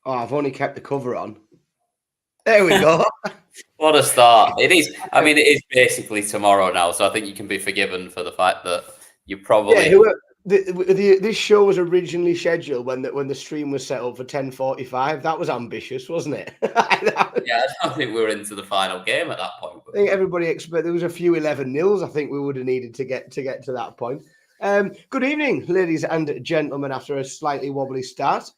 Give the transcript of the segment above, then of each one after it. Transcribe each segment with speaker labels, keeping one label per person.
Speaker 1: Oh, I've only kept the cover on. There we go.
Speaker 2: What a start. It is. I mean, it is basically tomorrow now, so I think you can be forgiven for the fact that you probably...
Speaker 1: This show was originally scheduled when the stream was set up for 10:45. That was ambitious, wasn't it?
Speaker 2: Yeah, I don't think we were into the final game at that point.
Speaker 1: I think everybody expected there was a few 11-0s. I think we would have needed to get to that point. Good evening, ladies and gentlemen. After a slightly wobbly start,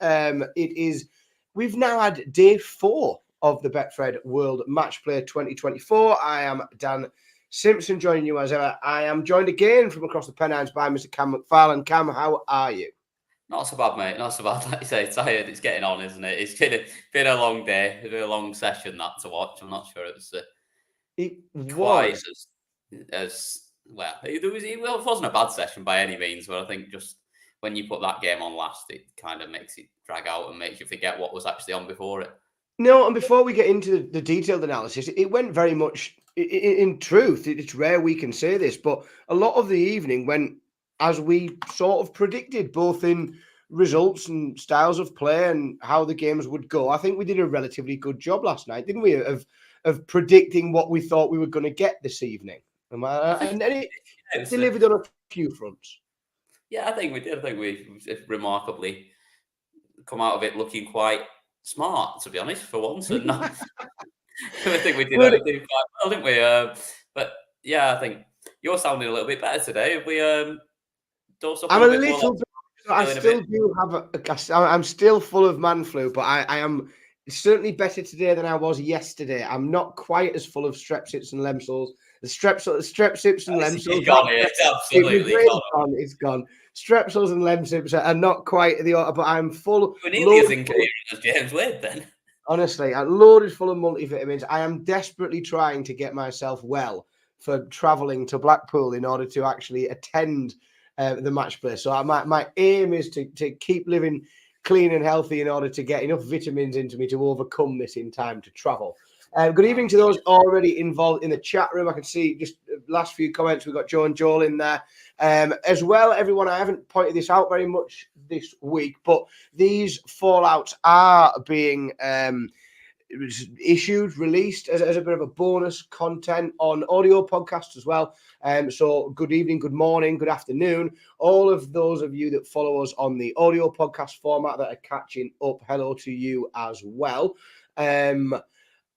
Speaker 1: we've now had day 4 of the Betfred World Matchplay 2024. I am Dan Simpson, joining you as ever. I am joined again from across the Pennines by Mr. Cam McFarlane. Cam, how are you?
Speaker 2: Not so bad, mate. Not so bad. Like you say, tired. It's getting on, isn't it? It's been a long day. It's been a long session that to watch. I'm not sure it's quite as well. It wasn't a bad session by any means, but I think just when you put that game on last, it kind of makes it drag out and makes you forget what was actually on before it.
Speaker 1: No, and before we get into the detailed analysis, it went very much, in truth, it's rare we can say this, but a lot of the evening went as we sort of predicted, both in results and styles of play and how the games would go. I think we did a relatively good job last night, didn't we, of predicting what we thought we were going to get this evening. And then it delivered on a few fronts.
Speaker 2: Yeah, I think we did. I think we remarkably come out of it looking quite smart, to be honest, for once. And not, I think we did everything quite well, didn't we? But yeah, I think you're sounding a little bit better today. We
Speaker 1: I'm a little bit. I still do have I'm still full of man flu, but I am certainly better today than I was yesterday. I'm not quite as full of strepsils and lemsils. The strepsils and lemsils.
Speaker 2: It's gone. It's absolutely
Speaker 1: gone. It's gone. Strepsils and lemsips are not quite the order, but I'm full.
Speaker 2: You're nearly as incoherent as James Wade, then.
Speaker 1: Honestly, I'm loaded full of multivitamins. I am desperately trying to get myself well for travelling to Blackpool in order to actually attend the match play. So my aim is to keep living clean and healthy in order to get enough vitamins into me to overcome this in time to travel. Good evening to those already involved in the chat room. I can see just last few comments. We've got Joe and Joel in there. As well, everyone, I haven't pointed this out very much this week, but these fallouts are being released as a bit of a bonus content on audio podcasts as well. So good evening, good morning, good afternoon. All of those of you that follow us on the audio podcast format that are catching up, hello to you as well.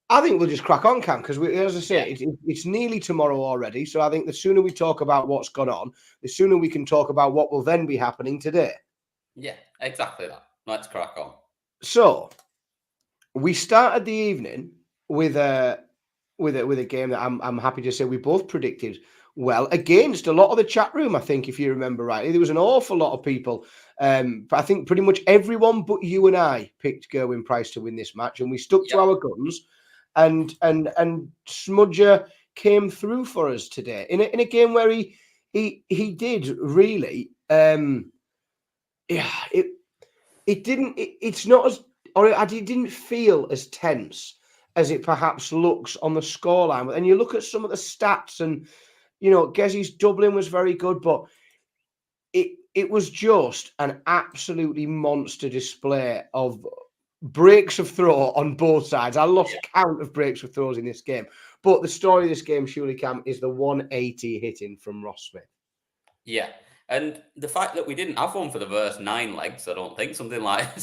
Speaker 1: I think we'll just crack on, Cam, because as I say, it's nearly tomorrow already. So I think the sooner we talk about what's gone on, the sooner we can talk about what will then be happening today.
Speaker 2: Yeah, exactly that. Let's crack on.
Speaker 1: So we started the evening with a game that I'm happy to say we both predicted well against a lot of the chat room. I think, if you remember rightly, there was an awful lot of people. But I think pretty much everyone but you and I picked Gerwyn Price to win this match, and we stuck to our guns. And Smudger came through for us today in a game where he did really. It didn't feel as tense as it perhaps looks on the scoreline. And you look at some of the stats, and Gezzy's doubling was very good, but it was just an absolutely monster display of breaks of throw on both sides. I lost count of breaks of throws in this game. But the story of this game, surely, Cam, is the 180 hitting from Ross Smith.
Speaker 2: Yeah. And the fact that we didn't have one for the first 9 legs, I don't think, something like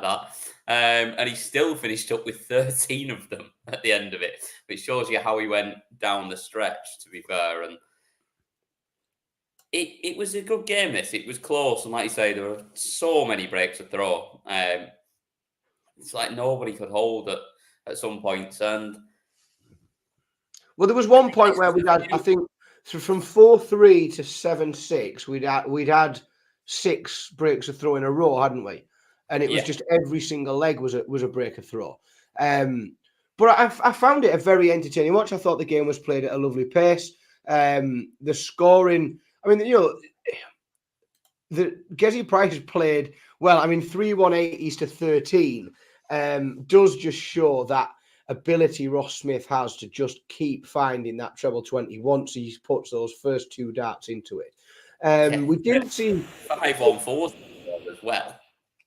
Speaker 2: that. And he still finished up with 13 of them at the end of it, which shows you how he went down the stretch, to be fair. And it was a good game, this. It was close. And like you say, there were so many breaks of throw. It's like nobody could hold it at some points. And
Speaker 1: well, there was one point where we had, I think, from 4-3 to 7-6, we'd had 6 breaks of throw in a row, hadn't we? And it was just every single leg was a break of throw. But I found it a very entertaining watch. I thought the game was played at a lovely pace. The scoring, I mean, the Gezzy Price played well. I mean, 3 180s to 13 does just show that ability Ross Smith has to just keep finding that treble 20 once he puts those first 2 darts into it. We didn't see
Speaker 2: 5 on 4 as well.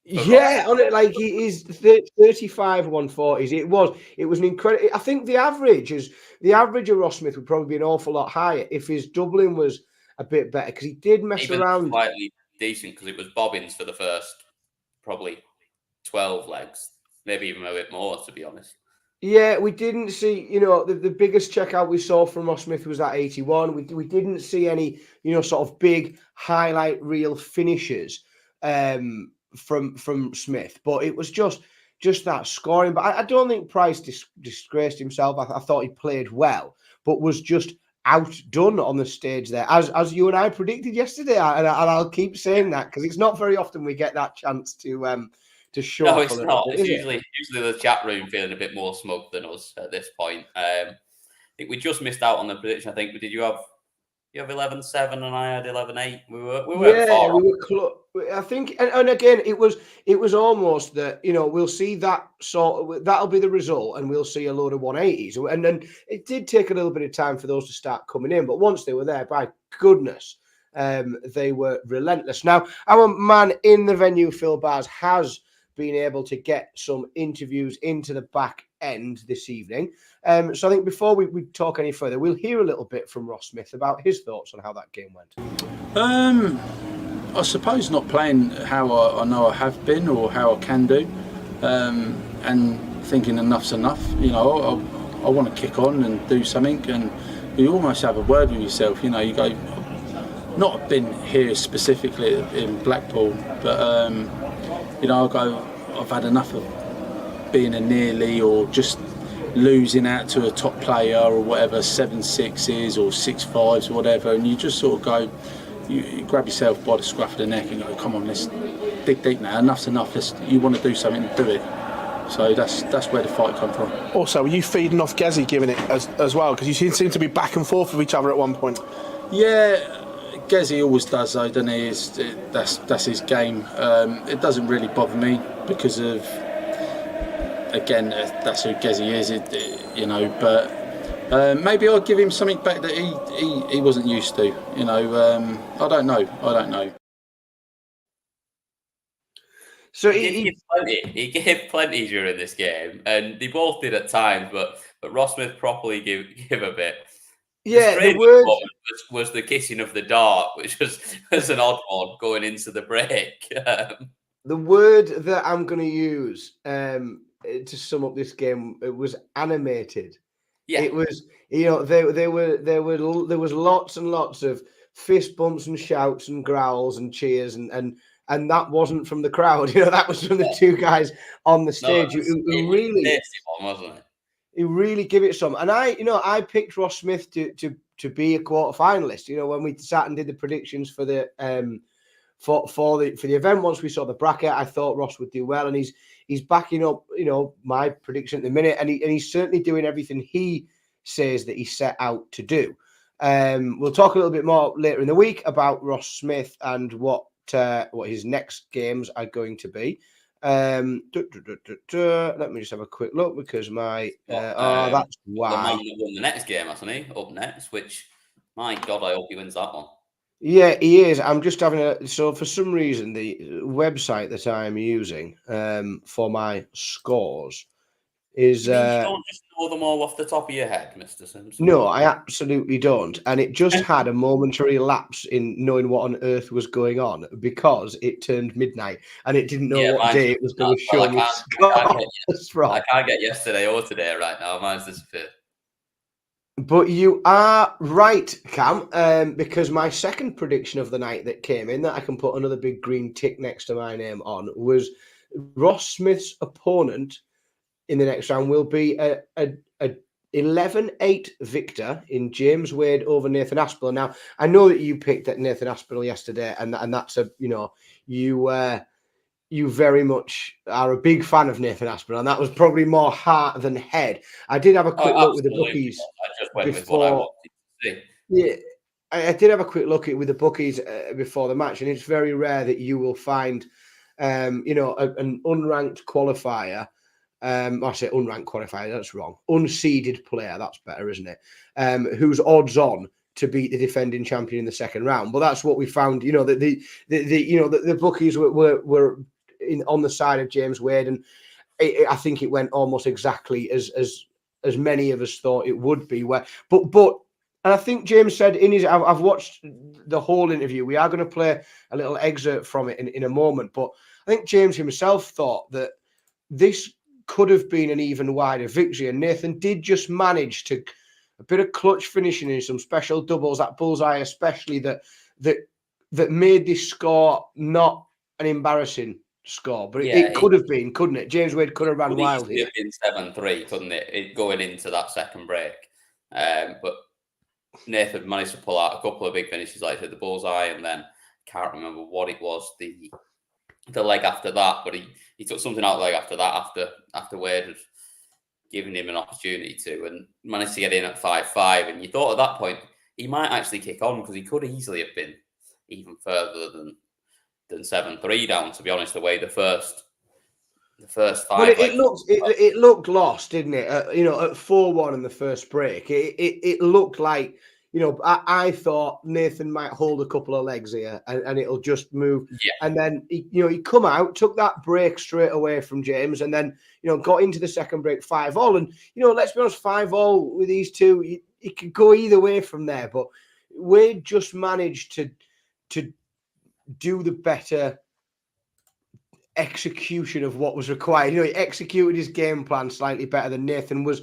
Speaker 2: for Ross.
Speaker 1: Yeah, on it, like he is 35 140s. It was an incredible. I think the average of Ross Smith would probably be an awful lot higher if his doubling was a bit better, because he did mess
Speaker 2: Even
Speaker 1: around.
Speaker 2: slightly decent, because it was bobbins for the first probably 12 legs, maybe even a bit more, to be honest.
Speaker 1: Yeah, we didn't see, the biggest checkout we saw from Ross Smith was that 81. We didn't see any, sort of big highlight reel finishes from Smith, but it was just that scoring. But I don't think Price disgraced himself. I thought he played well, but was just outdone on the stage there, as you and I predicted yesterday. And I'll keep saying that, because it's not very often we get that chance to show
Speaker 2: No,
Speaker 1: off
Speaker 2: it's
Speaker 1: a little
Speaker 2: not.
Speaker 1: bit,
Speaker 2: It's
Speaker 1: is it?
Speaker 2: usually the chat room feeling a bit more smug than us at this point. I think we just missed out on the prediction. I think, did you have 11-7 and I had 11-8? We weren't
Speaker 1: Yeah,
Speaker 2: far
Speaker 1: we
Speaker 2: off.
Speaker 1: were close. I think, and again, it was almost that, we'll see that that'll be the result, and we'll see a load of 180s. And then it did take a little bit of time for those to start coming in, but once they were there, by goodness, they were relentless. Now, our man in the venue, Phil Bars, has been able to get some interviews into the back end this evening. So I think before we talk any further, we'll hear a little bit from Ross Smith about his thoughts on how that game went.
Speaker 3: I suppose not playing how I know I have been or how I can do, and thinking enough's enough. I want to kick on and do something, and you almost have a word with yourself. You go, not been here specifically in Blackpool, but I go, I've had enough of being a nearly or just losing out to a top player or whatever, 7-6s or 6-5s or whatever, and you just sort of go, you grab yourself by the scruff of the neck and go, come on, let's dig deep now, enough's enough, you want to do something, do it. So that's where the fight come from.
Speaker 4: Also, were you feeding off Gezi giving it as well? Because you seem to be back and forth with each other at one point.
Speaker 3: Yeah, Gezi always does though, doesn't he? That's his game. It doesn't really bother me because of, again, that's who Gezi is, but maybe I'll give him something back that he wasn't used to. I don't know.
Speaker 1: So
Speaker 2: he gave plenty during this game, and they both did at times, but Ross Smith properly give a bit.
Speaker 1: Yeah,
Speaker 2: the word was the kissing of the dart, which was an odd one going into the break.
Speaker 1: The word that I'm going to use to sum up this game, it was animated.
Speaker 2: Yeah,
Speaker 1: it was. There was lots and lots of fist bumps and shouts and growls and cheers, and that wasn't from the crowd. That was from the two guys on the stage. Who really,
Speaker 2: wasn't it?
Speaker 1: He really give it some. And I picked Ross Smith to be a quarter finalist. When we sat and did the predictions for the for the event, once we saw the bracket, I thought Ross would do well, and he's backing up my prediction at the minute, and he's certainly doing everything he says that he set out to do. We'll talk a little bit more later in the week about Ross Smith and what his next games are going to be. Let me just have a quick look, because that's why.
Speaker 2: The man that won the next game, hasn't he? Up next, which, my God, I hope he wins that one.
Speaker 1: Yeah, he is. I'm just having so for some reason the website that I'm using for my scores is.
Speaker 2: You don't just know them all off the top of your head, Mr. Simpson.
Speaker 1: No, I absolutely don't. And it just had a momentary lapse in knowing what on earth was going on, because it turned midnight and it didn't know what day it was going to show me.
Speaker 2: I can't get yesterday or today right now. Mine's disappeared.
Speaker 1: But you are right, Cam, because my second prediction of the night that came in, that I can put another big green tick next to my name on, was Ross Smith's opponent in the next round will be a 11-8 victor in James Wade over Nathan Aspinall. Now, I know that you picked at Nathan Aspinall yesterday, and that's you very much are a big fan of Nathan Aspinall, and that was probably more heart than head. I did have a quick look with the bookies.
Speaker 2: I just went with what I wanted to see.
Speaker 1: Yeah, I did have a quick look with the bookies before the match, and it's very rare that you will find, an unranked qualifier. I say unranked qualifier, that's wrong. Unseeded player, that's better, isn't it? Who's odds on to beat the defending champion in the second round. But that's what we found. The bookies were on the side of James Wade, and I think it went almost exactly as many of us thought it would be. But and I think James said in his, I've watched the whole interview. We are going to play a little excerpt from it in a moment. But I think James himself thought that this could have been an even wider victory. And Nathan did just manage to a bit of clutch finishing in some special doubles, that bullseye especially, that made this score not an embarrassing score. But it could have been, couldn't it? James Wade could have ran wild here.
Speaker 2: It could have been 7-3, couldn't it? Going into that second break. But Nathan managed to pull out a couple of big finishes, like I said, the bullseye, and then I can't remember what it was, the leg after that, but he took something out the leg after that, after Wade had given him an opportunity to, and managed to get in at 5-5. And you thought at that point he might actually kick on, because he could easily have been even further than 7-3 down, to be honest, the way the first 5.
Speaker 1: Well, it looked lost, didn't it? At 4-1 in the first break, it looked like, I thought Nathan might hold a couple of legs here and it'll just move.
Speaker 2: Yeah.
Speaker 1: And then he come out, took that break straight away from James, and then got into the second break 5-all. And let's be honest, 5-all with these two, it could go either way from there. But Wade just managed to do the better execution of what was required. He executed his game plan slightly better than Nathan was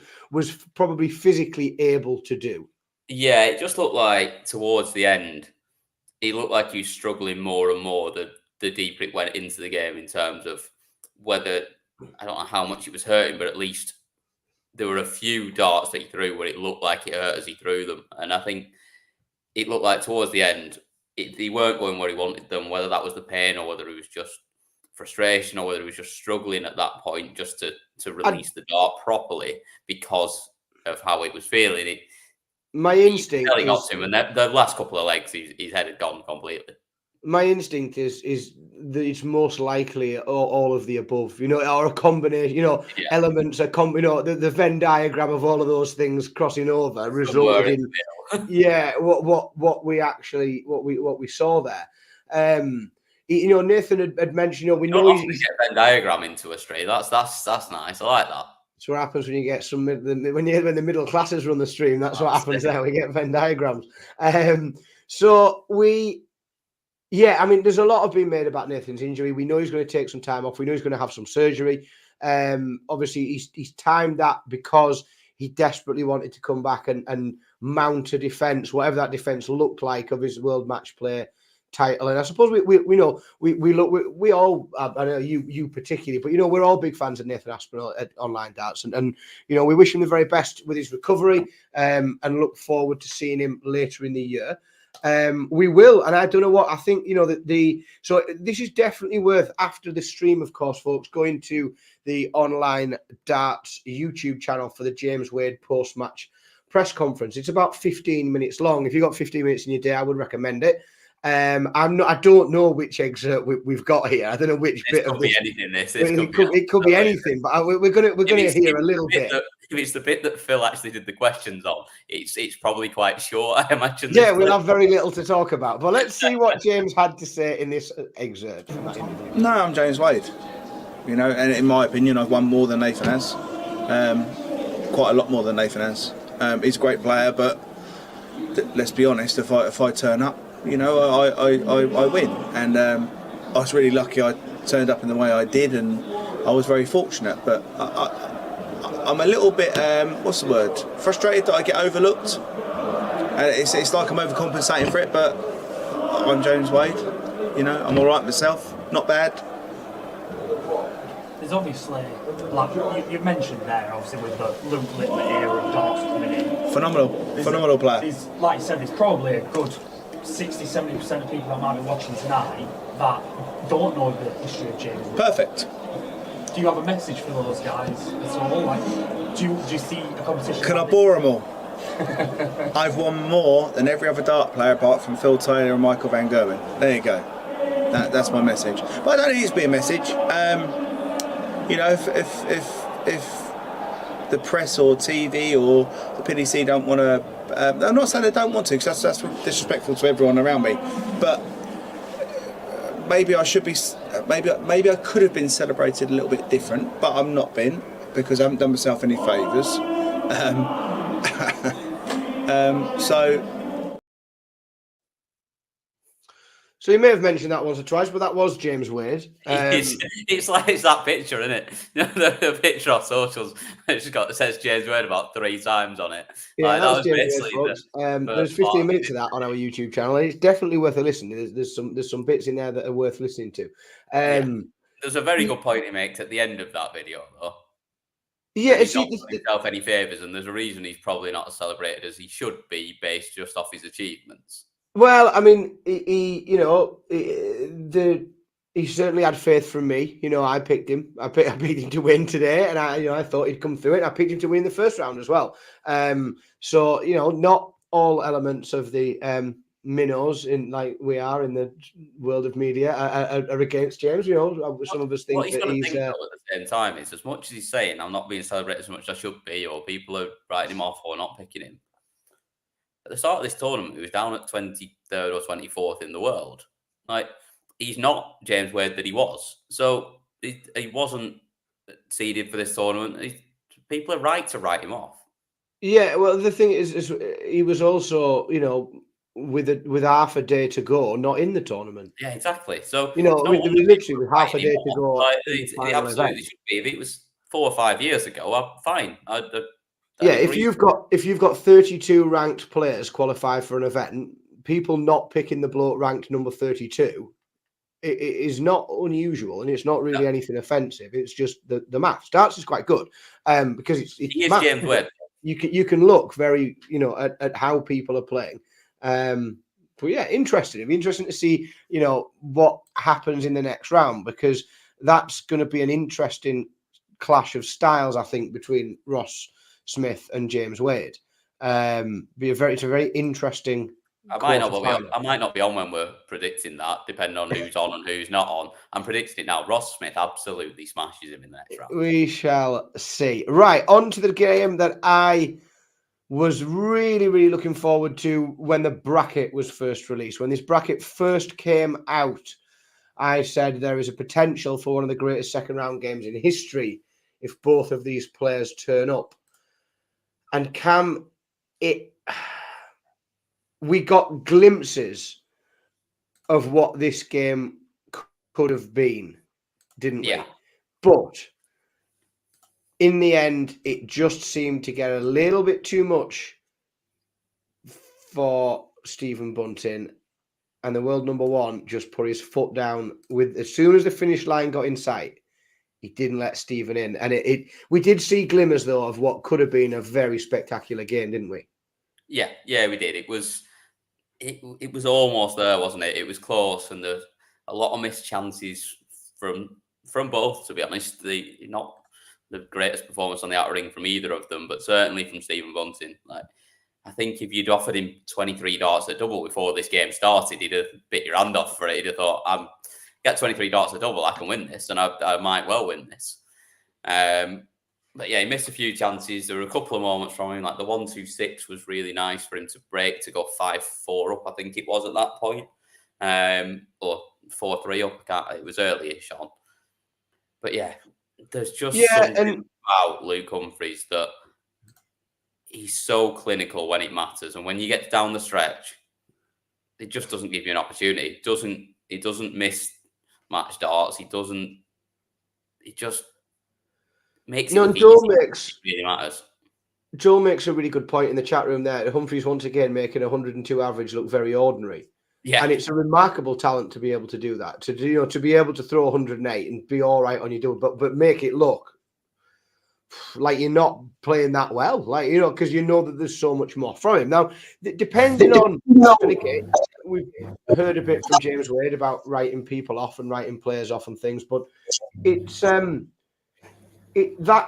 Speaker 1: probably physically able to do.
Speaker 2: Yeah, it just looked like towards the end, he looked like he was struggling more and more the deeper it went into the game, in terms of whether, I don't know how much it was hurting, but at least there were a few darts that he threw where it looked like it hurt as he threw them. And I think it looked like towards the end, they weren't going where he wanted them, whether that was the pain or whether it was just frustration or whether he was just struggling at that point just to release the dart properly because of how it was feeling.
Speaker 1: My instinct
Speaker 2: is got to him, and the last couple of legs, his head had gone completely.
Speaker 1: My instinct is that it's most likely all of the above, or a combination, elements, the Venn diagram of all of those things crossing over resulted in, what we saw there. Nathan had mentioned, we know
Speaker 2: he's get Venn diagram into a straight. That's nice. I like that.
Speaker 1: That's what happens when you get when the middle classes run the stream. That's what happens there. We get Venn diagrams. There's a lot of being made about Nathan's injury. We know he's going to take some time off. We know he's going to have some surgery. Obviously, he's timed that because he desperately wanted to come back and mount a defence, whatever that defence looked like, of his World Match Play title. And I suppose we all, I know you particularly, but we're all big fans of Nathan Aspinall at Online Darts, and we wish him the very best with his recovery, and look forward to seeing him later in the year. We will, and I don't know what I think. So this is definitely worth, after the stream, of course, folks, going to the Online Darts YouTube channel for the James Wade post-match press conference. It's about 15 minutes long. If you've got 15 minutes in your day, I would recommend it. I don't know which excerpt we've got here. I don't know which bit of this. It could be anything, but we're gonna hear a little bit.
Speaker 2: If it's the bit that Phil actually did the questions on, it's probably quite short, I imagine.
Speaker 1: Yeah, we'll have very little to talk about. But let's see what James had to say in this excerpt from that interview.
Speaker 4: No, I'm James Wade. And in my opinion, I've won more than Nathan has. Quite a lot more than Nathan has. He's a great player, but let's be honest. If I turn up, I win, and I was really lucky I turned up in the way I did, and I was very fortunate. But I'm a little bit, frustrated that I get overlooked. It's like I'm overcompensating for it, but I'm James Wade. I'm all right myself, not bad.
Speaker 5: There's obviously, like you mentioned there, obviously with the Luke Littler era of darts coming in.
Speaker 4: Phenomenal player.
Speaker 5: Like you said, there's probably a good 60-70% of people that might be watching tonight that don't know the history of James Wade.
Speaker 4: Perfect.
Speaker 5: Do you have a message for those guys at all? Like, do you see a competition?
Speaker 4: Can I bore them all? I've won more than every other dart player apart from Phil Taylor and Michael van Gerwen. There you go. That's my message. But I don't need it to be a message. If the press or TV or the PDC don't want to, I'm not saying they don't want to, because that's disrespectful to everyone around me. But maybe I should be. Maybe I could have been celebrated a little bit different, but I'm not been because I haven't done myself any favours.
Speaker 1: So you may have mentioned that once or twice, but that was James Wade.
Speaker 2: It's like it's that picture, isn't it? The picture on socials. It says James Wade about 3 times on it.
Speaker 1: Yeah,
Speaker 2: like,
Speaker 1: that was James Wade, folks. There's 15 minutes of that on our YouTube channel, and it's definitely worth a listen. There's some bits in there that are worth listening to.
Speaker 2: There's a very good point he makes at the end of that video, though.
Speaker 1: Yeah,
Speaker 2: he's not doing himself any favours, and there's a reason he's probably not as celebrated as he should be, based just off his achievements.
Speaker 1: Well, I mean, he certainly had faith from me. I picked him. I picked him to win today, and I thought he'd come through it. I picked him to win the first round as well. So not all elements of the minnows in like we are in the world of media are against James. Some of us think
Speaker 2: what he's
Speaker 1: that
Speaker 2: going to
Speaker 1: he's.
Speaker 2: Think, though, at the same time, is as much as he's saying, "I'm not being celebrated as much as I should be," or people are writing him off or not picking him. At the start of this tournament, he was down at 23rd or 24th in the world. Like, he's not James Wade that he was. So he wasn't seeded for this tournament. People are right to write him off.
Speaker 1: Yeah, well, the thing is he was also, with half a day to go, not in the tournament.
Speaker 2: Yeah, exactly. So
Speaker 1: literally with half a day to go.
Speaker 2: Like, it absolutely should be. If it was 4 or 5 years ago, I'm fine.
Speaker 1: If you've got 32 ranked players qualified for an event, people not picking the bloke ranked number 32, it is not unusual, and it's not really anything offensive. It's just the maths. Darts is quite good, because it's
Speaker 2: he is
Speaker 1: maths.
Speaker 2: James Wade.
Speaker 1: You can look very at how people are playing. But yeah, interesting. It'd be interesting to see what happens in the next round, because that's going to be an interesting clash of styles, I think, between Ross Smith and James Wade. It's a very interesting.
Speaker 2: I might not be on when we're predicting that, depending on who's on and who's not on. I'm predicting it now. Ross Smith absolutely smashes him in the next round.
Speaker 1: We shall see. Right, on to the game that I was really, really looking forward to when the bracket was first released. When this bracket first came out, I said there is a potential for one of the greatest second round games in history if both of these players turn up. And Cam, we got glimpses of what this game could have been, didn't we? But in the end, it just seemed to get a little bit too much for Stephen Bunting, and the world number one just put his foot down as soon as the finish line got in sight. He didn't let Stephen in, and we did see glimmers though of what could have been a very spectacular game, didn't we?
Speaker 2: Yeah, we did. It was almost there, wasn't it? It was close, and there's a lot of missed chances from both. To be honest, not the greatest performance on the outer ring from either of them, but certainly from Stephen Bunting. Like, I think if you'd offered him 23 darts at double before this game started, he'd have bit your hand off for it. He'd have thought, "I'm get 23 darts at double, I can win this, and I might well win this." But yeah, he missed a few chances. There were a couple of moments from him, like the 1-2-6 was really nice for him to break to go 5-4 up. I think it was at that point, or 4-3 up. It was early-ish on. But yeah, there's just something about Luke Humphries that he's so clinical when it matters, and when you get down the stretch, it just doesn't give you an opportunity. It doesn't miss match darts. It just makes it really matters.
Speaker 1: Joel makes a really good point in the chat room there. Humphries once again making 102 average look very ordinary. Yeah, and it's a remarkable talent to be able to do that. To be able to throw 108 and be all right on your double, but make it look like you're not playing that well, because that there's so much more from him. Now, depending on, and again, we've heard a bit from James Wade about writing people off and writing players off and things, but it's that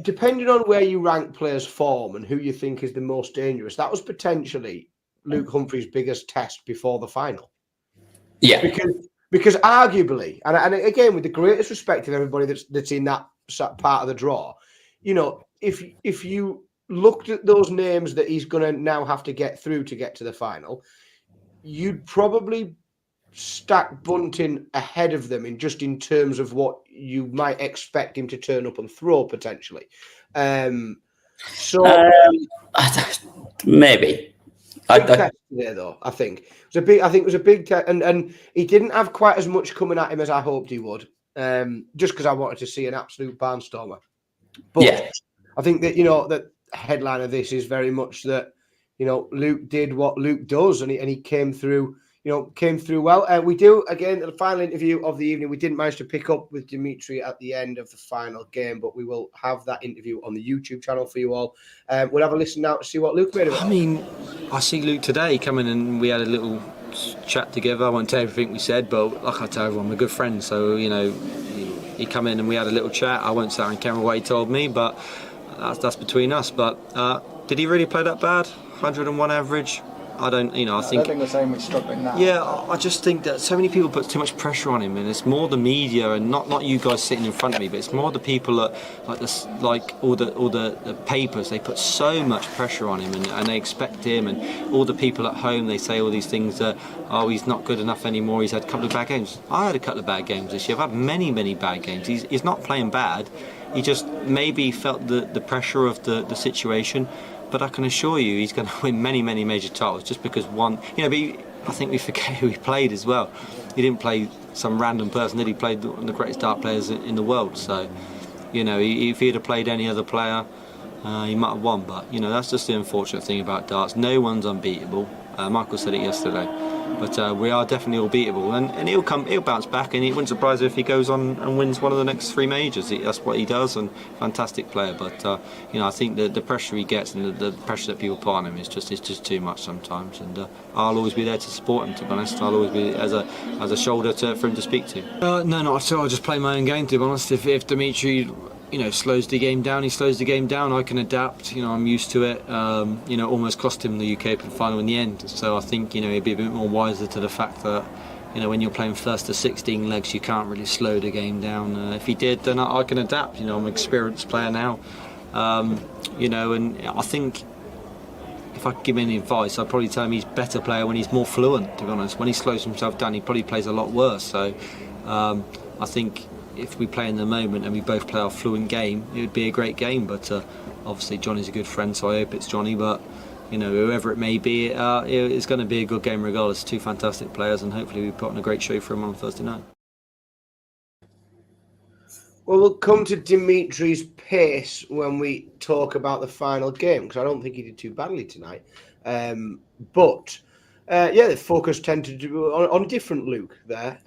Speaker 1: depending on where you rank players' form and who you think is the most dangerous, that was potentially Luke Humphries' biggest test before the final.
Speaker 2: Yeah,
Speaker 1: because arguably, and again, with the greatest respect of everybody that's in that part of the draw, if you looked at those names that he's going to now have to get through to get to the final, you'd probably stack Bunting ahead of them in terms of what you might expect him to turn up and throw potentially. So
Speaker 2: maybe.
Speaker 1: Big test today, though. I think it was a big test, and he didn't have quite as much coming at him as I hoped he would. Just because I wanted to see an absolute barnstormer. But I think that the headline of this is very much that Luke did what Luke does, and he came through. Came through well. We do, again, the final interview of the evening. We didn't manage to pick up with Dimitri at the end of the final game, but we will have that interview on the YouTube channel for you all. We'll have a listen now to see what Luke made of it.
Speaker 6: I mean, I see Luke today come in and we had a little chat together. I won't tell everything we said, but like I tell everyone, we're good friends. So, he come in and we had a little chat. I won't say on camera what he told me, but that's between us. But did he really play that bad? 101 average? I don't think
Speaker 7: we're saying we're struggling now.
Speaker 6: Yeah, I just think that so many people put too much pressure on him, and it's more the media and not you guys sitting in front of me, but it's more the people that like all the papers. They put so much pressure on him, and they expect him, and all the people at home, they say all these things that he's not good enough anymore. He's had a couple of bad games. I had a couple of bad games this year. I've had many bad games. He's not playing bad. He just maybe felt the pressure of the situation. But I can assure you he's going to win many major titles just because one. But I think we forget who he played as well. He didn't play some random person. He played one of the greatest dart players in the world. So, if he'd have played any other player, he might have won. But that's just the unfortunate thing about darts. No one's unbeatable. Michael said it yesterday. But we are definitely all beatable, and he'll bounce back, and it wouldn't surprise me if he goes on and wins one of the next 3 majors. That's what he does, and fantastic player. But I think the pressure he gets and the pressure that people put on him is just too much sometimes. And I'll always be there to support him. To be honest, I'll always be as a shoulder for him to speak to. No, not at all. I'll just play my own game. To be honest, if Dimitri slows the game down, he slows the game down. I can adapt. I'm used to it. Almost cost him the UK Open final in the end. So I think he'd be a bit more wiser to the fact that when you're playing first to 16 legs, you can't really slow the game down. If he did, then I can adapt. I'm an experienced player now. And I think if I could give him any advice, I'd probably tell him he's a better player when he's more fluent. To be honest, when he slows himself down, he probably plays a lot worse. So I think if we play in the moment and we both play our fluent game, it would be a great game. But obviously Johnny's a good friend, so I hope it's Johnny. But whoever it may be, it's going to be a good game regardless. 2 fantastic players, and hopefully we put on a great show for him on Thursday night.
Speaker 1: Well, we'll come to Dimitri's pace when we talk about the final game, because I don't think he did too badly tonight. The focus tended to do on a different Luke there.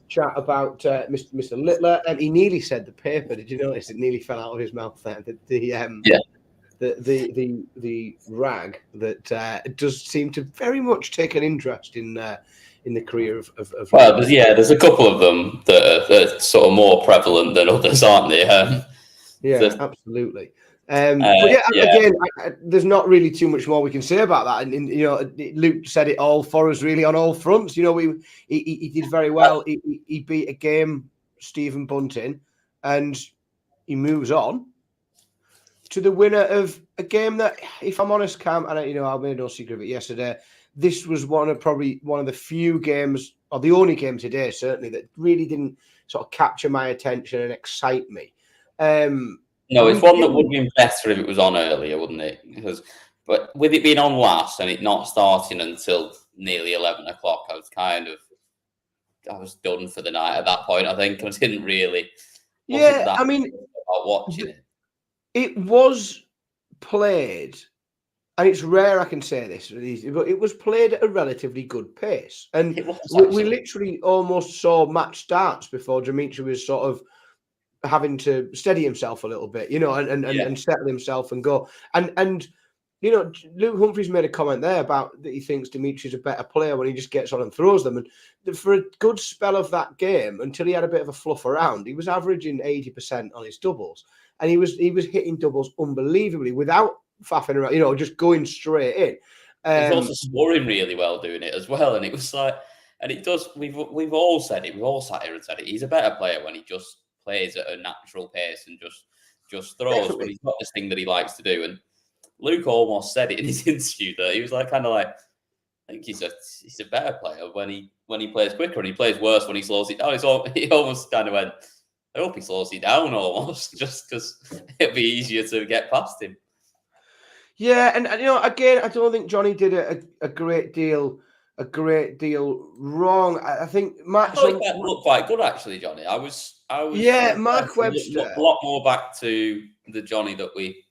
Speaker 1: Chat about Mr. Littler, and he nearly said the paper. Did you notice it nearly fell out of his mouth there? The rag that does seem to very much take an interest in the career of
Speaker 2: well, there's a couple of them that are sort of more prevalent than others, aren't they?
Speaker 1: Absolutely. Again, there's not really too much more we can say about that. And Luke said it all for us, really, on all fronts. He did very well. He beat a game, Stephen Bunting, and he moves on to the winner of a game that, if I'm honest, Cam, and I made no secret of it yesterday, this was probably one of the few games, or the only game today, certainly, that really didn't sort of capture my attention and excite me.
Speaker 2: No, it's one that would have been better if it was on earlier, wouldn't it? But with it being on last and it not starting until nearly 11 o'clock, I was done for the night at that point. I think I didn't really. About watching it.
Speaker 1: It was played, and it's rare I can say this, but it was played at a relatively good pace, and we literally almost saw match starts before Dimitri was sort of having to steady himself a little bit, and settle himself and go. And Luke Humphries made a comment there about that he thinks Dimitri's a better player when he just gets on and throws them. And for a good spell of that game, until he had a bit of a fluff around, he was averaging 80% on his doubles, and he was hitting doubles unbelievably without faffing around, just going straight in.
Speaker 2: He's also scoring really well doing it as well, and it was like, and it does. We've all said it. We've all sat here and said it. He's a better player when he just plays at a natural pace and just throws. Definitely. But he's got this thing that he likes to do. And Luke almost said it in his interview that he was like, think he's a better player when he plays quicker, and he plays worse when he slows it down. He almost kind of went, I hope he slows it down almost, just because it'll be easier to get past him.
Speaker 1: Yeah, and again, I don't think Jonny did a great deal wrong. I think
Speaker 2: I thought he looked quite good actually, Jonny. I was
Speaker 1: Mark Webster.
Speaker 2: A lot more back to the Jonny that we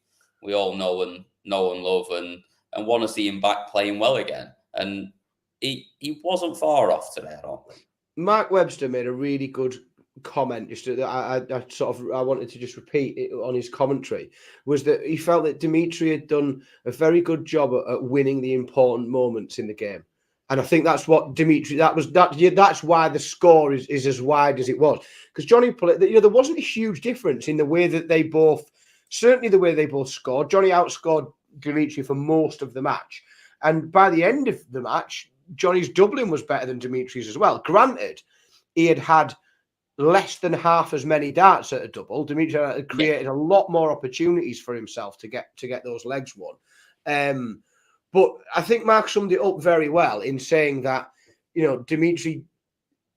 Speaker 2: all know and love, and want to see him back playing well again. And he wasn't far off today, I don't think.
Speaker 1: Mark Webster made a really good comment. I wanted to just repeat it on his commentary, was that he felt that Dimitri had done a very good job at winning the important moments in the game. And I think that's what Dimitri, that's why the score is as wide as it was. Because Jonny played, there wasn't a huge difference in the way that they both scored. Jonny outscored Dimitri for most of the match. And by the end of the match, Jonny's doubling was better than Dimitri's as well. Granted, he had less than half as many darts at a double. Dimitri had created a lot more opportunities for himself to get those legs won. But I think Mark summed it up very well in saying that, Dimitri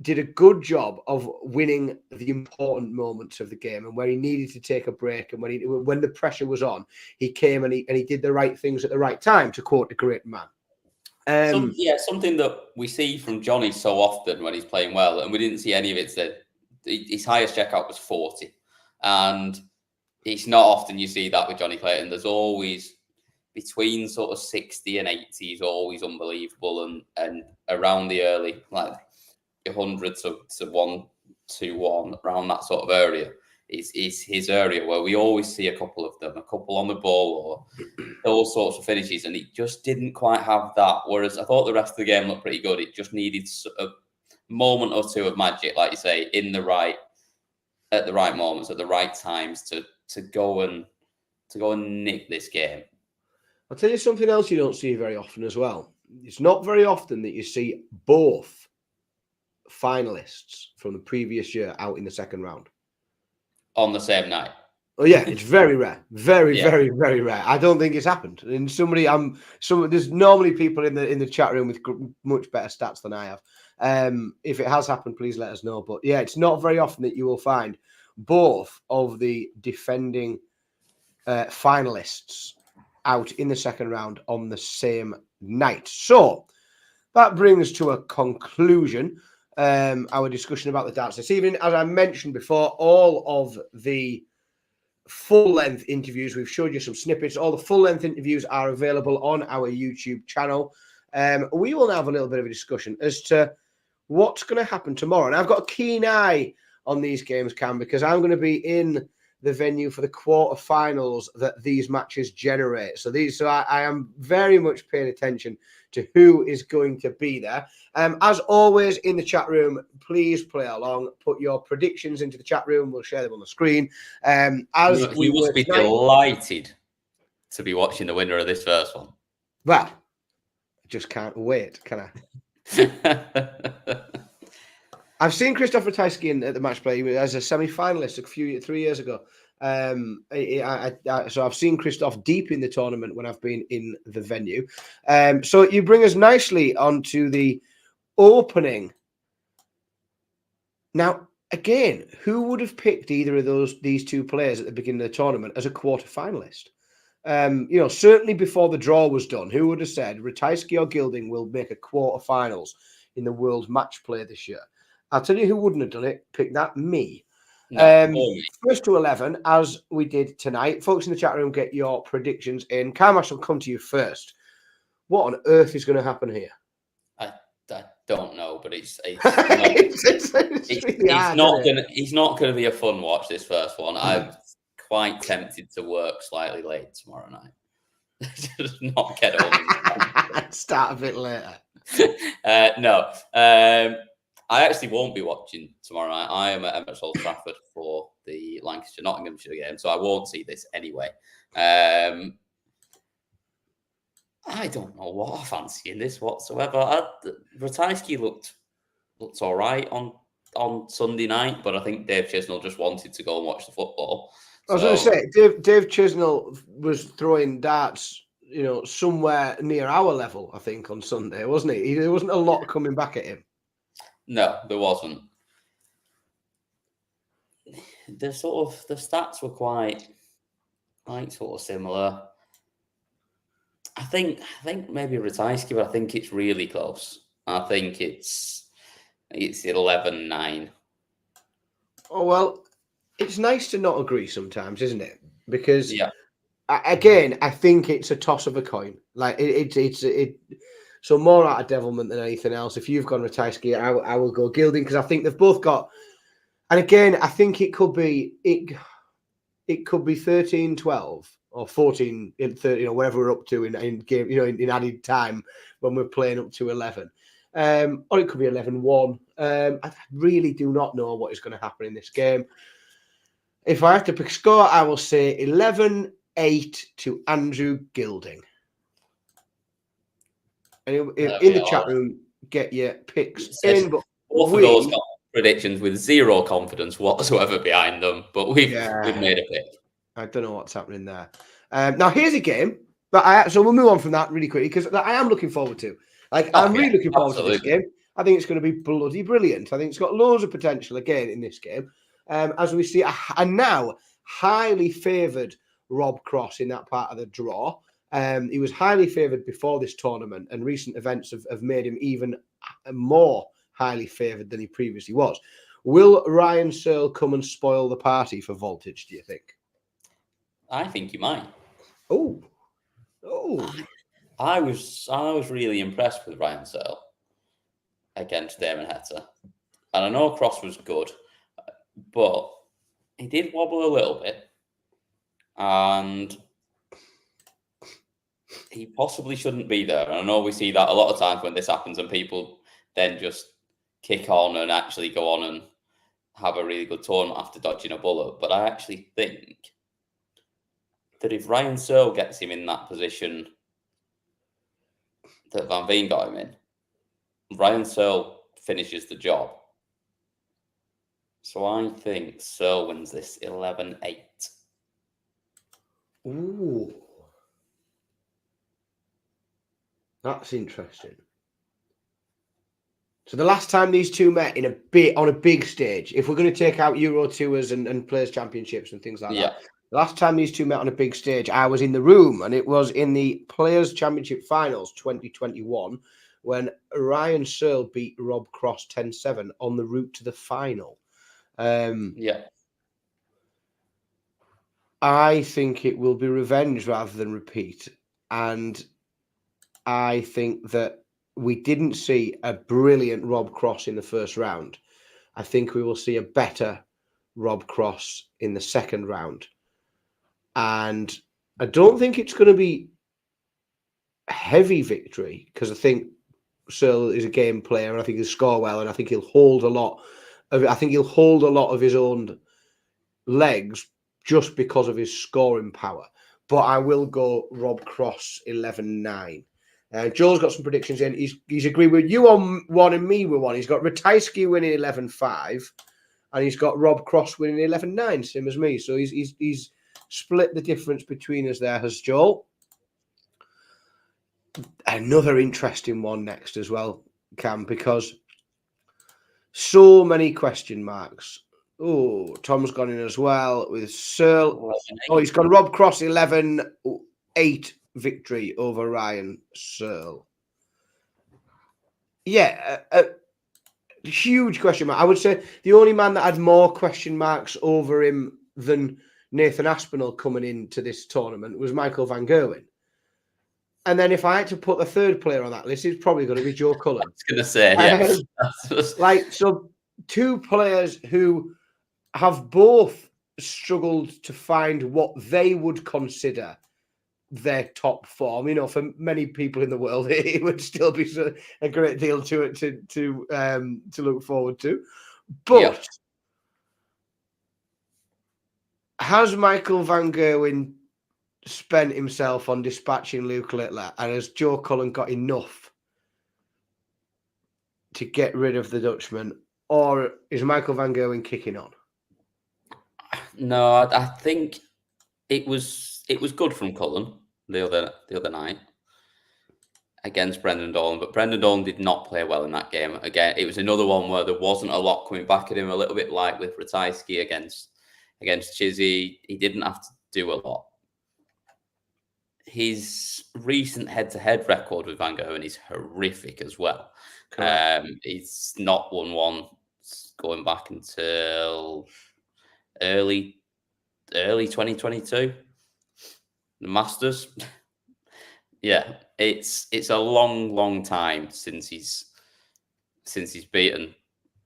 Speaker 1: did a good job of winning the important moments of the game, and where he needed to take a break, and when the pressure was on, he came and he did the right things at the right time, to quote a great man.
Speaker 2: Something that we see from Jonny so often when he's playing well, and we didn't see any of it today. His highest checkout was 40, and it's not often you see that with Jonny Clayton. There's always between sort of 60 and 80 is always unbelievable, and around the early, like 100 to 121, around that sort of area is his area, where we always see a couple of them, a couple on the ball or those sorts of finishes, and he just didn't quite have that. Whereas I thought the rest of the game looked pretty good. It just needed a moment or two of magic, like you say, at the right moments, at the right times to go and nick this game.
Speaker 1: I'll tell you something else you don't see very often as well. It's not very often that you see both finalists from the previous year out in the second round
Speaker 2: on the same night.
Speaker 1: Oh yeah, it's very rare, very very rare. I don't think it's happened. And there's normally people in the chat room with much better stats than I have. If it has happened, please let us know. But yeah, it's not very often that you will find both of the defending finalists out in the second round on the same night. So that brings to a conclusion our discussion about the darts this evening. As I mentioned before, all of the full-length interviews, we've showed you some snippets, all the full-length interviews are available on our YouTube channel. We will now have a little bit of a discussion as to what's going to happen tomorrow. And I've got a keen eye on these games, Cam, because I'm going to be in the venue for the quarterfinals that these matches generate. So I am very much paying attention to who is going to be there. As always, in the chat room, please play along. Put your predictions into the chat room. We'll share them on the screen.
Speaker 2: We must be delighted to be watching the winner of this first one.
Speaker 1: Well, I just can't wait, can I? I've seen Christoph Ratajski at the Matchplay as a semi-finalist 3 years ago. So I've seen Christoph deep in the tournament when I've been in the venue. So you bring us nicely onto the opening. Now, again, who would have picked either of these two players at the beginning of the tournament as a quarter-finalist? Certainly before the draw was done, who would have said Ratajski or Gilding will make a quarter-finals in the World Matchplay this year? I'll tell you who wouldn't have done it. Pick that, me. First to 11, as we did tonight. Folks in the chat room, get your predictions in. Cam, I shall come to you first. What on earth is going to happen here?
Speaker 2: I don't know, but it's not going to be a fun watch, this first one. I'm quite tempted to work slightly late tomorrow night. Just not get home.
Speaker 1: Start a bit later.
Speaker 2: No. I actually won't be watching tomorrow night. I am at Emirates Old Trafford for the Lancashire-Nottinghamshire game, so I won't see this anyway. I don't know what I fancy in this whatsoever. Ratajski looked all right on Sunday night, but I think Dave Chisnell just wanted to go and watch the football.
Speaker 1: I was going to say, Dave Chisnell was throwing darts somewhere near our level, I think, on Sunday, wasn't he? There wasn't a lot coming back at him.
Speaker 2: No, there wasn't. The stats were quite sort of similar. I think maybe Ratajski, but I think it's really close. I think it's 11-9.
Speaker 1: Oh, well, it's nice to not agree sometimes, isn't it? Because,
Speaker 2: Yeah.
Speaker 1: again, I think it's a toss of a coin. Like, so more out of devilment than anything else. If you've gone Ratajski, I will go Gilding, because I think they've both got... And again, I think it could be 13-12 or 14-30, whatever we're up to in game, in added time when we're playing up to 11. Or it could be 11-1. I really do not know what is going to happen in this game. If I have to pick a score, I will say 11-8 to Andrew Gilding. And in the chat room, get your picks in. But
Speaker 2: both of those got predictions with zero confidence whatsoever behind them, but we've made a pick.
Speaker 1: I don't know what's happening there. Now, here's a game that so we'll move on from that really quickly, because I am looking forward to. I'm really looking forward to this game. I think it's going to be bloody brilliant. I think it's got loads of potential again in this game. As we see, a now highly favoured Rob Cross in that part of the draw. He was highly favoured before this tournament, and recent events have made him even more highly favoured than he previously was. Will Ryan Searle come and spoil the party for Voltage, do you think?
Speaker 2: I think he might.
Speaker 1: Oh.
Speaker 2: I was really impressed with Ryan Searle against Damon Heta. And I know Cross was good, but he did wobble a little bit. And he possibly shouldn't be there. And I know we see that a lot of times when this happens and people then just kick on and actually go on and have a really good tournament after dodging a bullet. But I actually think that if Ryan Searle gets him in that position that Van Veen got him in, Ryan Searle finishes the job. So I think Searle wins this 11-8.
Speaker 1: Ooh. That's interesting. So the last time these two met on a big stage, if we're going to take out Euro Tours and Players Championships and things like that, the last time these two met on a big stage, I was in the room, and it was in the Players Championship Finals 2021 when Ryan Searle beat Rob Cross 10-7 on the route to the final. I think it will be revenge rather than repeat. And I think that we didn't see a brilliant Rob Cross in the first round. I think we will see a better Rob Cross in the second round. And I don't think it's going to be a heavy victory, because I think Searle is a game player, and I think he'll score well, and I think he'll hold a lot of his own legs just because of his scoring power. But I will go Rob Cross 11-9. Joel's got some predictions in. He's agreed with you on one and me with one. He's got Ratajski winning 11-5, and he's got Rob Cross winning 11-9, same as me. So he's split the difference between us there, has Joel. Another interesting one next as well, Cam, because so many question marks. Oh, Tom's gone in as well with Searle. Oh, he's got Rob Cross 11-8 victory over Ryan Searle. Yeah, a huge question mark. I would say the only man that had more question marks over him than Nathan Aspinall coming into this tournament was Michael van Gerwen. And then if I had to put the third player on that list, it's probably going to be Joe Cullen.
Speaker 2: I was going to say, yeah.
Speaker 1: So two players who have both struggled to find what they would consider their top form. For many people in the world, it would still be a great deal to look forward to. But has Michael van Gerwen spent himself on dispatching Luke Littler, and has Joe Cullen got enough to get rid of the Dutchman, or is Michael van Gerwen kicking on?
Speaker 2: No, I think it was good from Cullen the other night against Brendan Dolan, but Brendan Dolan did not play well in that game. Again, it was another one where there wasn't a lot coming back at him, a little bit like with Ratajski against Chizzy. He didn't have to do a lot. His recent head-to-head record with Van Gerwen is horrific as well. He's not won one going back until early 2022. The Masters. Yeah, it's a long time since he's beaten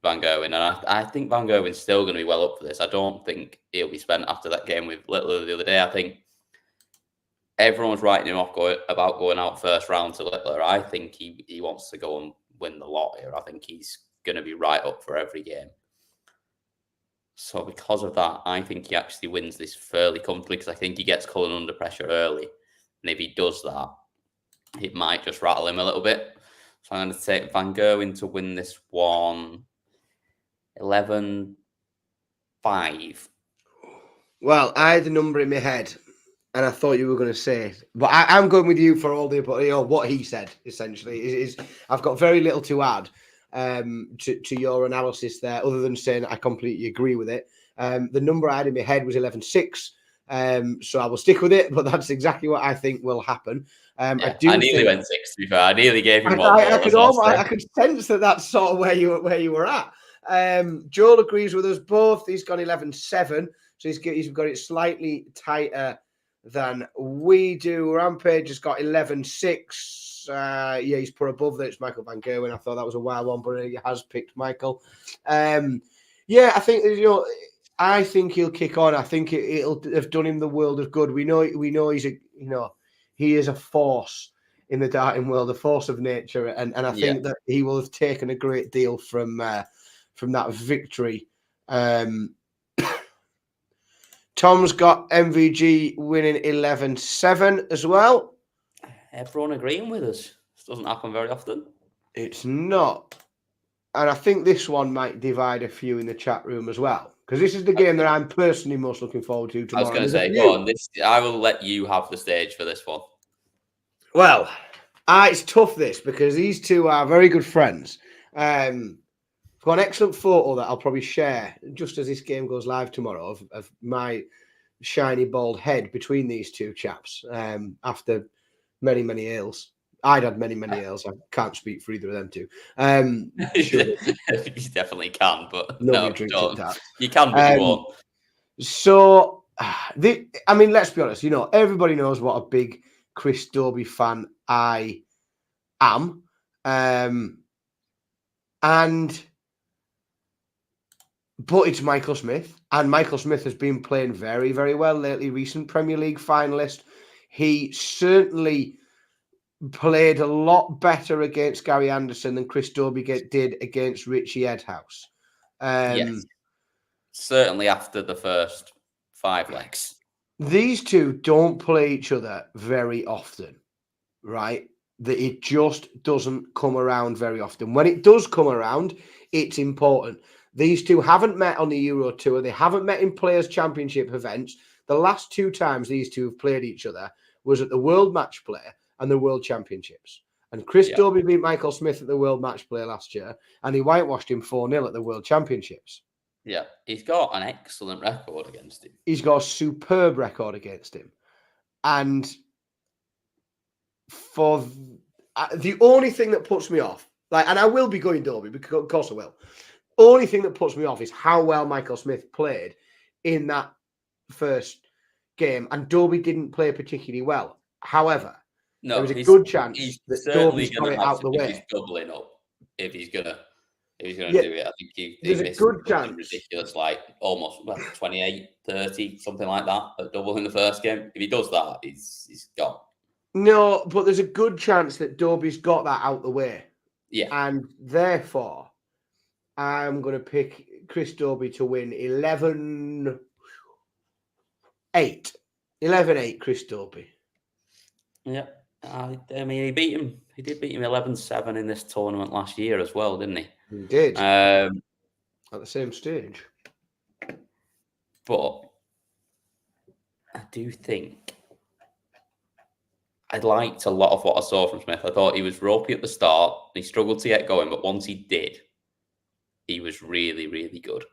Speaker 2: Van Gerwen, and I think Van Gerwen's still going to be well up for this. I don't think he'll be spent after that game with Littler the other day. I think everyone's writing him off about going out first round to Littler. I think he wants to go and win the lot here. I think he's going to be right up for every game. So because of that, I think he actually wins this fairly comfortably, because I think he gets Cullen under pressure early. And if he does that, it might just rattle him a little bit. So I'm going to take Van Gerwen to win this one 11-5.
Speaker 1: Well, I had the number in my head, and I thought you were going to say it. But I'm going with you for all the, what he said, essentially. I've got very little to add to your analysis there, other than saying I completely agree with it. The number I had in my head was 11-6, so I will stick with it, but that's exactly what I think will happen. I
Speaker 2: nearly went 6, to be fair. I nearly gave him one.
Speaker 1: I could sense that that's sort of where you were at. Joel agrees with us both. He's got 11-7, so he's got it slightly tighter than we do. Rampage has got 11-6. He's put above that. It's Michael Van Gerwen. I thought that was a wild one, but he has picked Michael. I think I think he'll kick on. I think it'll have done him the world of good. We know he is a force in the darting world, a force of nature, and I think that he will have taken a great deal from that victory. Tom's got MVG winning 11-7 as well.
Speaker 2: Everyone agreeing with us. This doesn't happen very often.
Speaker 1: It's not. And I think this one might divide a few in the chat room as well, because this is the game that I'm personally most looking forward to tomorrow.
Speaker 2: I was going to say, go on. I will let you have the stage for this one.
Speaker 1: Well, it's tough, this, because these two are very good friends. I've got an excellent photo that I'll probably share just as this game goes live tomorrow of my shiny bald head between these two chaps after many, many ales. I'd had many, many ales. I can't speak for either of them two.
Speaker 2: You definitely can, but
Speaker 1: nobody drinks it.
Speaker 2: You can, but you won't.
Speaker 1: So, let's be honest. Everybody knows what a big Chris Dobey fan I am, but it's Michael Smith, and Michael Smith has been playing very, very well lately. Recent Premier League finalist. He certainly played a lot better against Gary Anderson than Chris Dobey did against Richie Edhouse.
Speaker 2: Yes. Certainly after the first 5 legs.
Speaker 1: These two don't play each other very often, right? That it just doesn't come around very often. When it does come around, it's important. These two haven't met on the Euro Tour. They haven't met in Players' Championship events. The last 2 times these two have played each other was at the World Matchplay and the World Championships. And Chris Dobey beat Michael Smith at the World Matchplay last year, and he whitewashed him 4-0 at the World Championships.
Speaker 2: Yeah, he's got an excellent record against him.
Speaker 1: He's got a superb record against him. And for the only thing that puts me off, and I will be going Dobey, because of course I will. Only thing that puts me off is how well Michael Smith played in that first game, and Dobey didn't play particularly well. However, there was a good chance that Dobey's got it out the way.
Speaker 2: He's doubling up if he's gonna do it. I think he
Speaker 1: there's a good chance.
Speaker 2: Ridiculous, like almost 28, 30, something like that, a double in the first game. If he does that, he's gone.
Speaker 1: No, but there's a good chance that Dobey's got that out the way.
Speaker 2: Yeah,
Speaker 1: and therefore, I'm going to pick Chris Dobey to win 11-8. 11-8, Chris Dobey.
Speaker 2: Yeah. I mean, he beat him. He did beat him 11-7 in this tournament last year as well, didn't he?
Speaker 1: He did. At the same stage.
Speaker 2: But I do think I liked a lot of what I saw from Smith. I thought he was ropey at the start. He struggled to get going, but once he did, he was really, really good.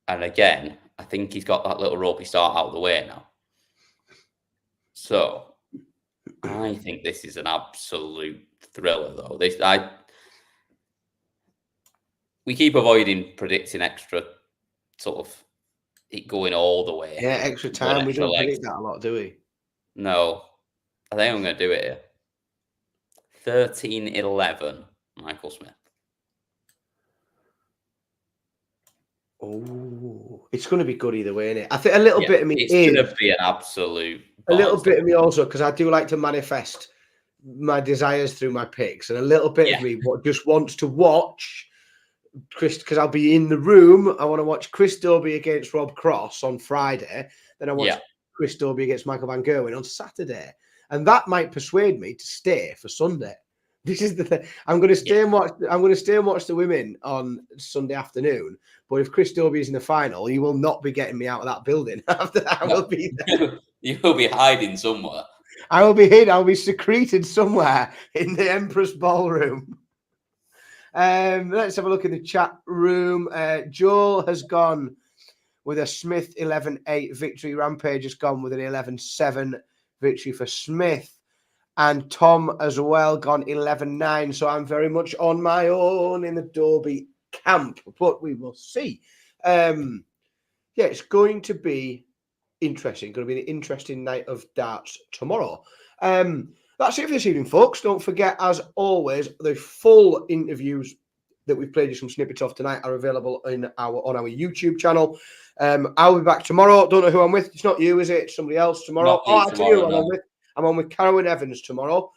Speaker 2: And again, I think he's got that little ropey start out of the way now. So I think this is an absolute thriller, though. We keep avoiding predicting extra sort of it going all the way.
Speaker 1: Yeah, extra time. We don't predict that a lot, do we?
Speaker 2: No. I think I'm going to do it here. 13-11, Michael Smith.
Speaker 1: Oh, it's going to be good either way, isn't it? I think a little bit of me
Speaker 2: it's going to be an absolute.
Speaker 1: A little bit of me also, because I do like to manifest my desires through my picks, and a little bit of me just wants to watch Chris, because I'll be in the room. I want to watch Chris Dobey against Rob Cross on Friday. Then I watch Chris Dobey against Michael van Gerwen on Saturday, and that might persuade me to stay for Sunday. This is the thing. I'm going to stay and watch. I'm going to stay and watch the women on Sunday afternoon. But if Chris Dobey is in the final, you will not be getting me out of that building. I will be there.
Speaker 2: You will be hiding somewhere.
Speaker 1: I will be hid. I'll be secreted somewhere in the Empress Ballroom. Let's have a look in the chat room. Joel has gone with a Smith 11-8 victory. Rampage has gone with an 11-7 victory for Smith. And Tom as well gone 11-9. So I'm very much on my own in the Dobey camp. But we will see. It's going to be interesting. Going to be an interesting night of darts tomorrow. That's it for this evening, folks. Don't forget, as always, the full interviews that we've played you some snippets of tonight are available on our YouTube channel. I'll be back tomorrow. Don't know who I'm with. It's not you, is it? It's somebody else tomorrow. I'll tell you who I'm on with Gerwyn Evans tomorrow.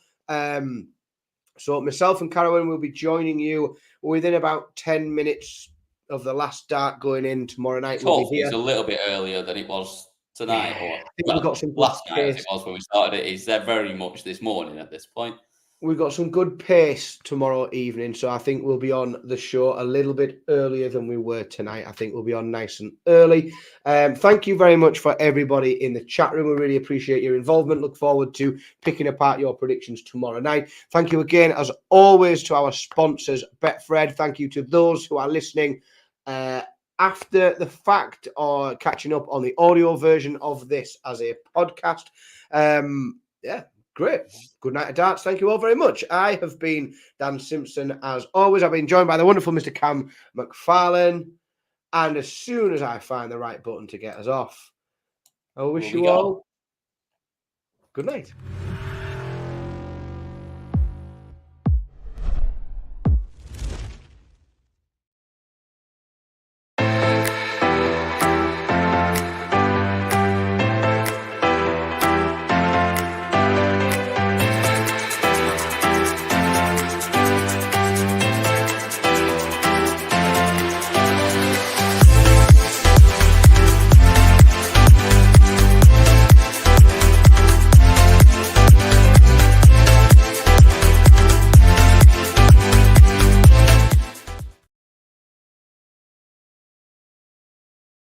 Speaker 1: So myself and Gerwyn will be joining you within about 10 minutes of the last dart going in tomorrow night.
Speaker 2: It's a little bit earlier than it was tonight,
Speaker 1: we've got some
Speaker 2: last night as it was when we started it. Is there very much this morning at this point?
Speaker 1: We've got some good pace tomorrow evening, so I think we'll be on the show a little bit earlier than we were tonight. I think we'll be on nice and early. Thank you very much for everybody in the chat room. We really appreciate your involvement. Look forward to picking apart your predictions tomorrow night. Thank you again, as always, to our sponsors, Betfred. Thank you to those who are listening after the fact or catching up on the audio version of this as a podcast. Great. Good night of darts. Thank you all very much. I have been Dan Simpson. As always, I've been joined by the wonderful Mr. Cam McFarlane. And as soon as I find the right button to get us off, I wish you all good night.